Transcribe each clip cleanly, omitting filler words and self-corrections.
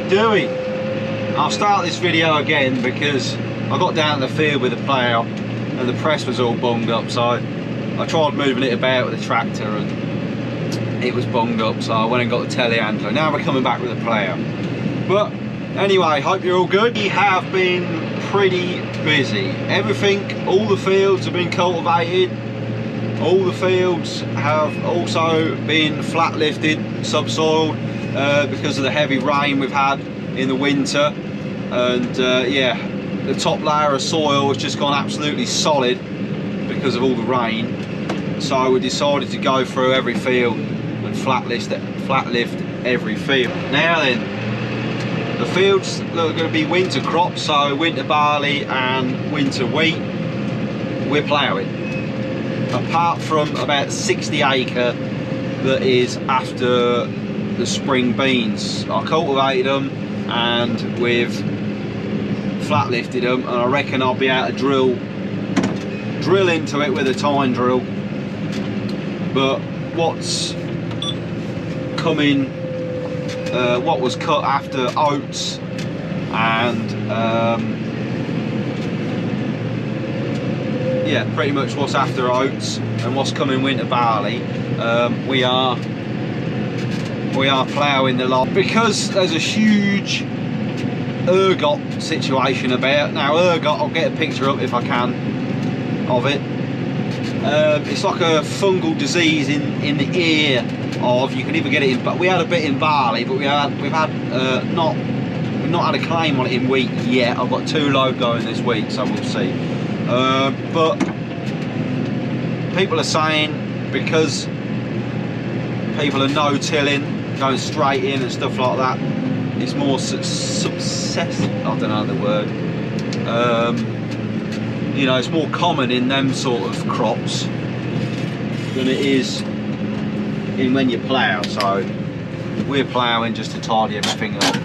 doing? I'll start this video again because I got down to the field with the plough and the press was all bunged up, so I tried moving it about with the tractor and it was bunged up, so I went and got the telehandler. Now we're coming back with the plough. But anyway, hope you're all good. We have been pretty busy. Everything, all the fields have been cultivated. All the fields have also been flat lifted, subsoiled because of the heavy rain we've had in the winter. And yeah, the top layer of soil has just gone absolutely solid because of all the rain. So we decided to go through every field and flat lift every field. Now then, the fields that are going to be winter crops, so winter barley and winter wheat, we're ploughing. Apart from about 60 acre that is after the spring beans. I cultivated them and we've flat lifted them, and I reckon I'll be able to drill into it with a tine drill. But what's coming, what was cut after oats and yeah, pretty much what's after oats and what's coming winter barley, we are ploughing the lot because there's a huge ergot situation about. Now ergot, I'll get a picture up if I can of it. It's like a fungal disease in the ear of, you can either get it in, but we had a bit in barley, but we've not had a claim on it in wheat yet. I've got 2 load going this week, so we'll see. But people are saying because people are no-tilling, going straight in and stuff like that, it's more success, I don't know the word, you know, it's more common in them sort of crops than it is in when you plough. So we're ploughing just to tidy everything up.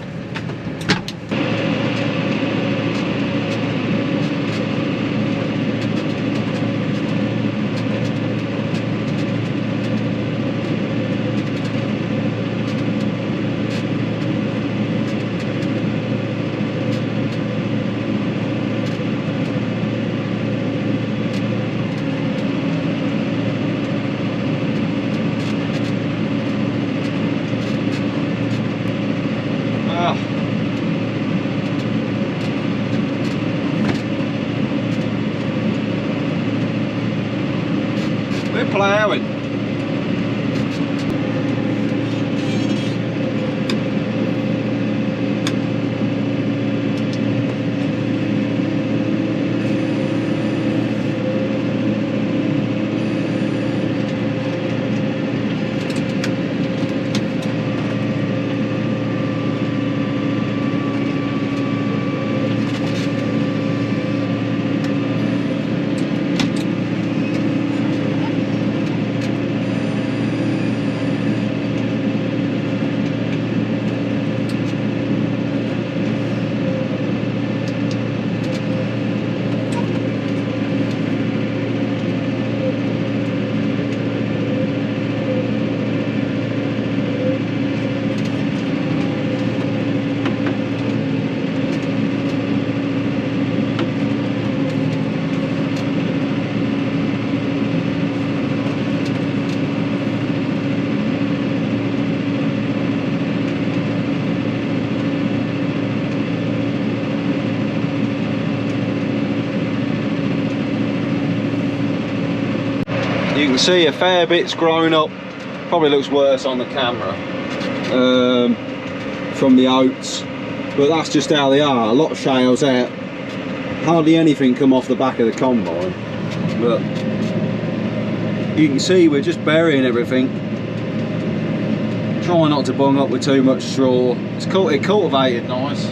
We're ploughing. You can see a fair bit's grown up. Probably looks worse on the camera from the oats, but that's just how they are. A lot of shales out, hardly anything come off the back of the combine, but you can see we're just burying everything, trying not to bung up with too much straw. It cultivated nice,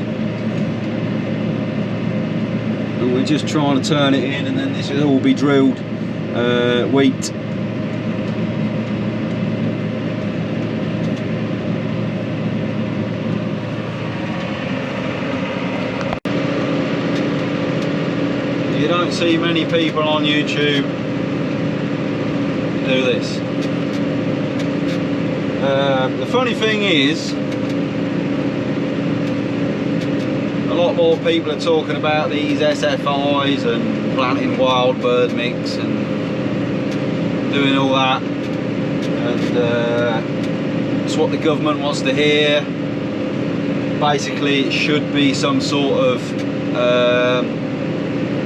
and we're just trying to turn it in, and then this will all be drilled wheat. You don't see many people on YouTube do this. The funny thing is, a lot more people are talking about these SFIs and planting wild bird mix and doing all that, and it's what the government wants to hear. Basically it should be some sort of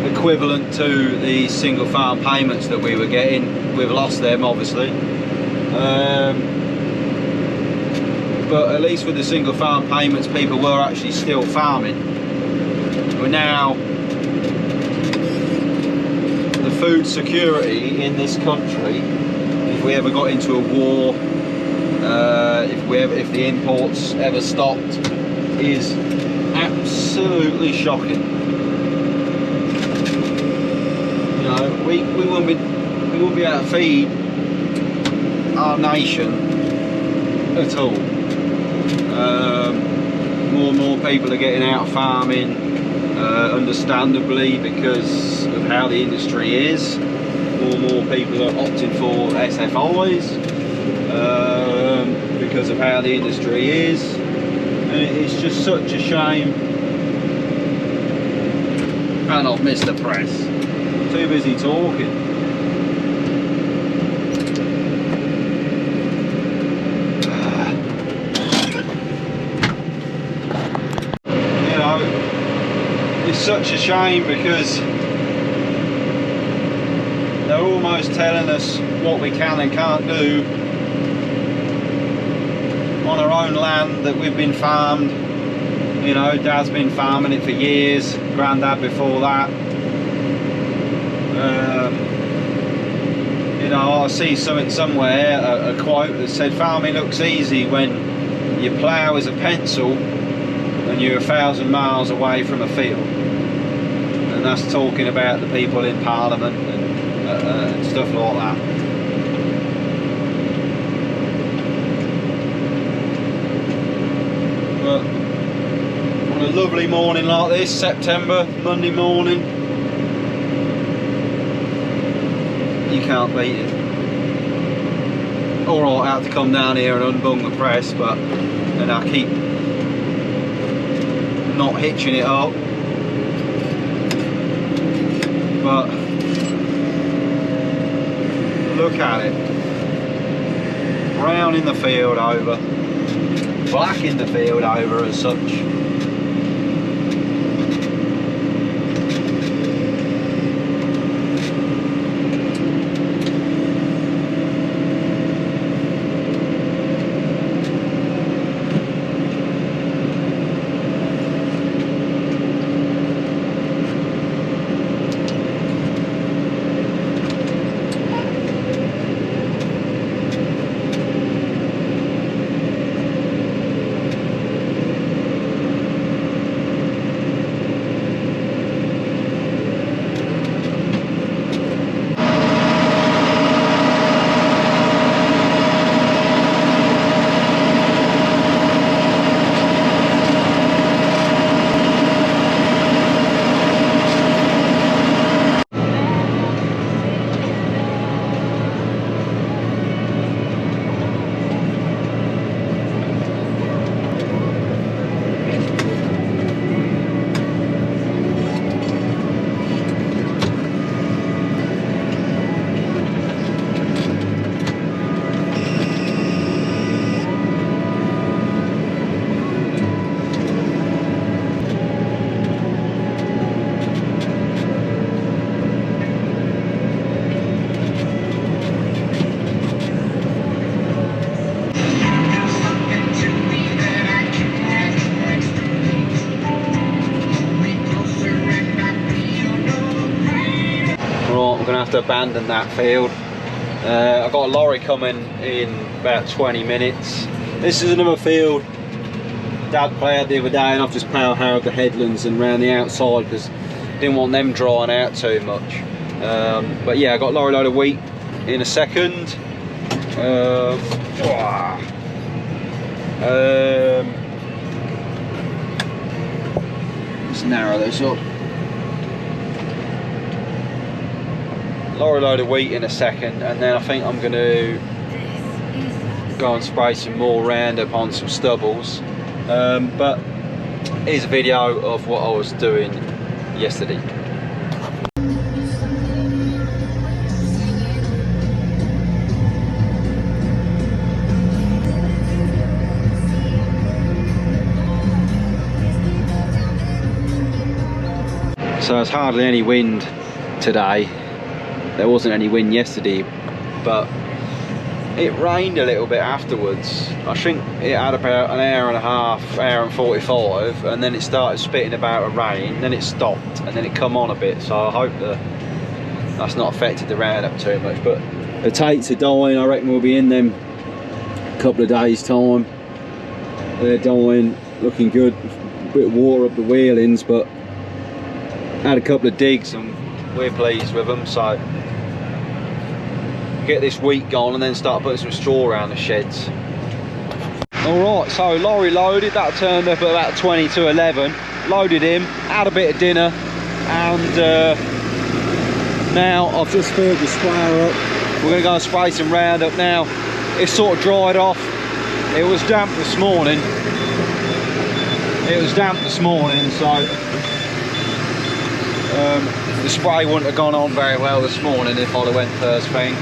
equivalent to the single farm payments that we were getting. We've lost them obviously, but at least with the single farm payments people were actually still farming. But now the food security in this country, if we ever got into a war, if the imports ever stopped, is absolutely shocking. You know, we wouldn't be able to feed our nation at all. More and more people are getting out farming, understandably, because of how the industry is. More and more people are opting for SFIs because of how the industry is, and it's just such a shame. And I've missed the press. Too busy talking. You know, it's such a shame because they're almost telling us what we can and can't do on our own land that we've been farmed. You know, Dad's been farming it for years, Grandad before that. You know, I see something somewhere, a quote that said, farming looks easy when your plough is a pencil and you're 1,000 miles away from a field. And that's talking about the people in Parliament and stuff like that. But on a lovely morning like this, September, Monday morning, you can't beat it. Alright, I have to come down here and unbung the press, but and I keep not hitching it up. But look at it. Brown in the field over, black in the field over as such. To abandon that field. I've got a lorry coming in about 20 minutes. This is another field Dad ploughed the other day, and I've just ploughed harrowed the headlands and round the outside because didn't want them drying out too much. But yeah, I got a lorry load of wheat in a second. Let's narrow this up. Lorry load of wheat in a second, and then I think I'm going to go and spray some more Roundup on some stubbles. But here's a video of what I was doing yesterday. So there's hardly any wind today. There wasn't any wind yesterday, but it rained a little bit afterwards. I think it had about an hour and a half, hour and 45, and then it started spitting about a rain, then it stopped, and then it come on a bit. So I hope that that's not affected the roundup too much. But the tates are dying. I reckon we'll be in them a couple of days time. They're dying, looking good. A bit of water up the wheelings, but had a couple of digs and we're pleased with them. So get this wheat gone and then start putting some straw around the sheds. Alright, so lorry loaded, that turned up at about 20 to 11. Loaded him, had a bit of dinner, and now I've just filled the sprayer up. We're going to go and spray some Roundup now. It's sort of dried off. It was damp this morning. So the spray wouldn't have gone on very well this morning if I'd have went first thing.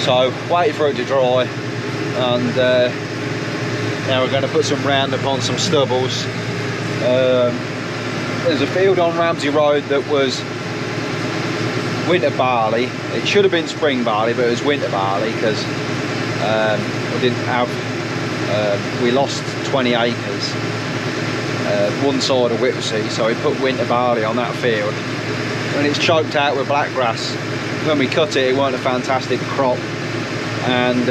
So waited for it to dry, and now we're going to put some Roundup on some stubbles. There's a field on Ramsey Road that was winter barley. It should have been spring barley, but it was winter barley because we didn't have. We lost 20 acres. One side of Whipsey, so we put winter barley on that field, and it's choked out with blackgrass. When we cut it, it weren't a fantastic crop, and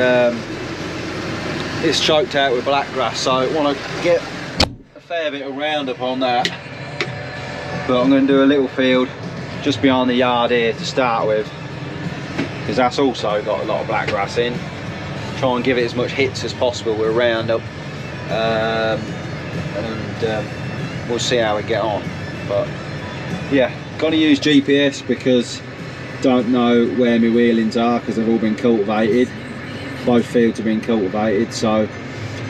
it's choked out with blackgrass, so I want to get a fair bit of Roundup on that. But I'm going to do a little field just behind the yard here to start with, because that's also got a lot of blackgrass in. Try and give it as much hits as possible with Roundup, and we'll see how we get on. But yeah, got to use GPS because don't know where my wheelings are, because they've all been cultivated. Both fields have been cultivated, so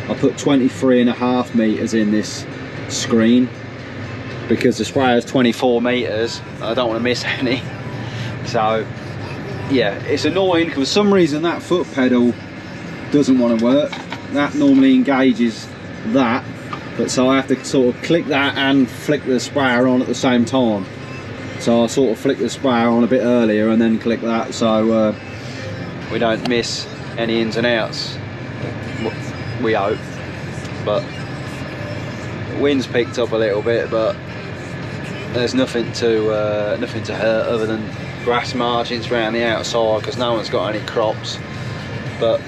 I put 23.5 meters in this screen because the sprayer's 24 meters. I don't want to miss any. So yeah, it's annoying because for some reason that foot pedal doesn't want to work. That normally engages that, but so I have to sort of click that and flick the sprayer on at the same time. So I sort of flick the sprayer on a bit earlier and then click that, so we don't miss any ins and outs, we hope. But the wind's picked up a little bit, but there's nothing to hurt other than grass margins around the outside because no one's got any crops. But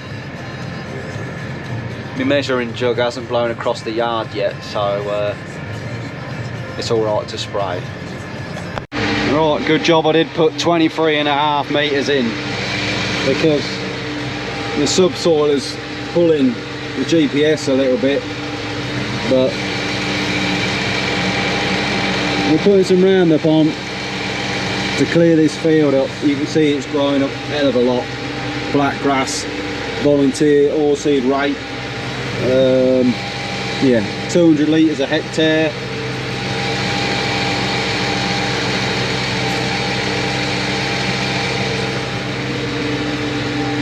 my measuring jug hasn't blown across the yard yet, so it's all right to spray. Right, good job I did put 23.5 meters in, because the subsoil is pulling the GPS a little bit, but we're putting some Roundup on to clear this field up. You can see it's growing up a hell of a lot. Black grass, volunteer, oilseed rape. Yeah, 200 litres a hectare.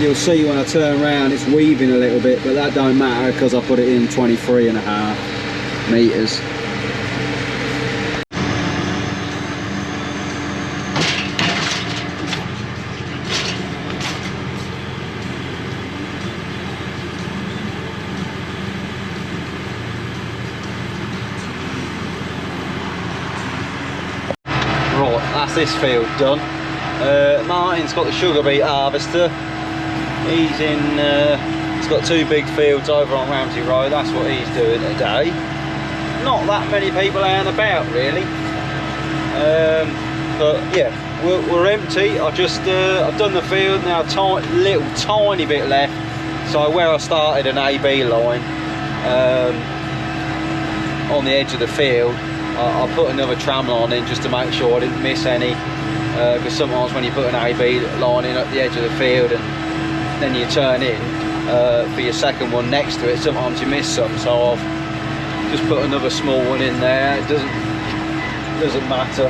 You'll see when I turn around it's weaving a little bit, but that don't matter because I put it in 23.5 meters. Right, that's this field done. Martin's got the sugar beet harvester. He's in, he's got two big fields over on Ramsey Road. That's what he's doing today. Not that many people out and about really, but yeah, we're empty. I've done the field now, little tiny bit left. So where I started an AB line on the edge of the field, I put another tram line in just to make sure I didn't miss any, because sometimes when you put an AB line in at the edge of the field and then you turn in for your second one next to it, sometimes you miss some. So I've just put another small one in there. It doesn't matter.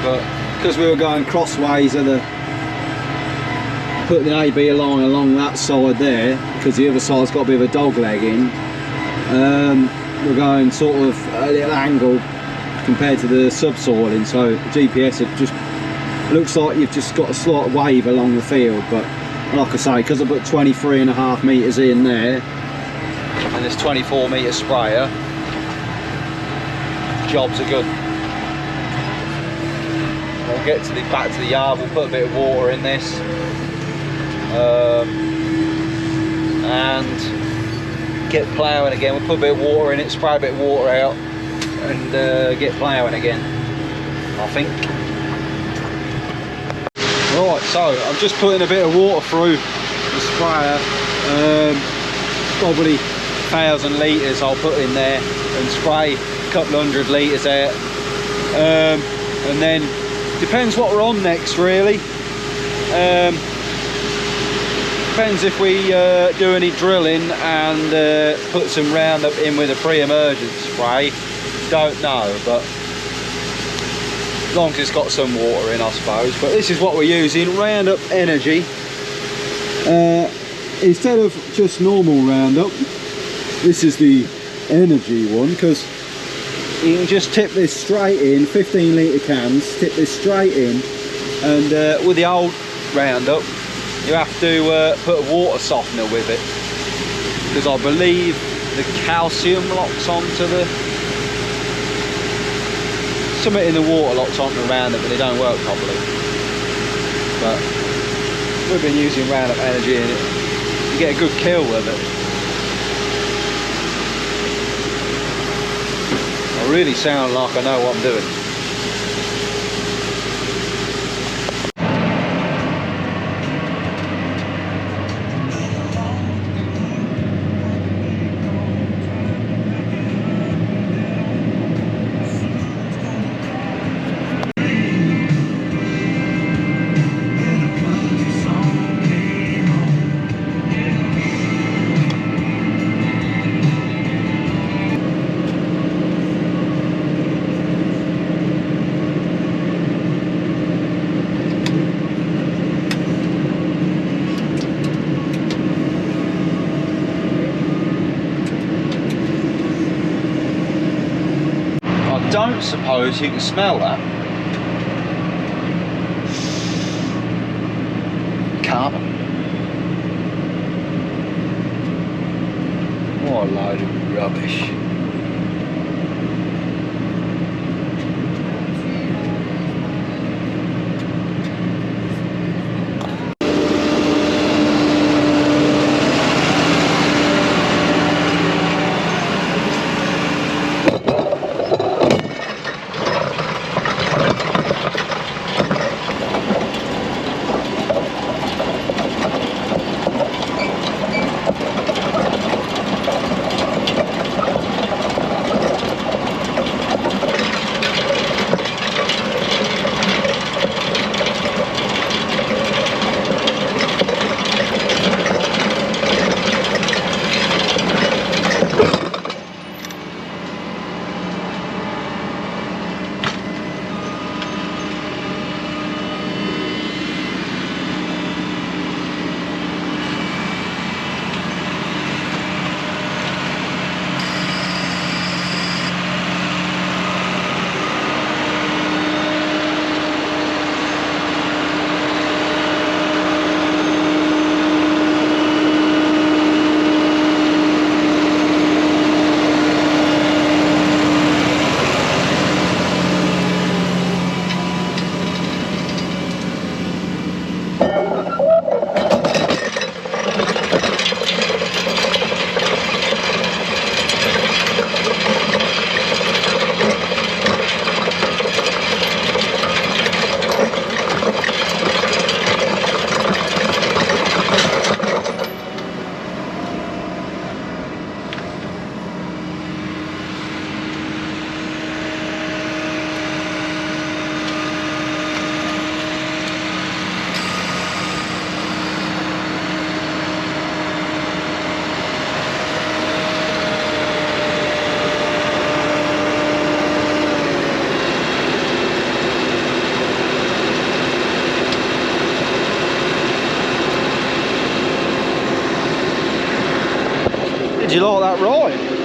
But because we were going crossways of the, put the AB line along that side there, because the other side's got a bit of a dog leg in. We're going sort of a little angle compared to the subsoiling, so the GPS it just looks like you've just got a slight wave along the field. But like I say, because I put 23.5 metres in there and this 24 metre sprayer, jobs are good. We'll get to the back to the yard, we'll put a bit of water in this and get ploughing again. We'll put a bit of water in it, spray a bit of water out and get ploughing again, I think. Right, so I'm just putting a bit of water through the sprayer, probably 1,000 litres I'll put in there and spray a couple hundred litres out, and then depends what we're on next really. Depends if we do any drilling and put some Roundup in with a pre-emergent spray, don't know, but as long as it's got some water in, I suppose. But this is what we're using, Roundup Energy. Instead of just normal Roundup, this is the Energy one, because you can just tip this straight in, 15 litre cans, tip this straight in, and with the old Roundup you have to put a water softener with it, because I believe the calcium locks onto the, something in the water locks onto the Roundup and they don't work properly. But we've been using Roundup Energy and you get a good kill with it. I really sound like I know what I'm doing. I don't suppose you can smell that. Carbon. What a load of rubbish. Do you like that ride?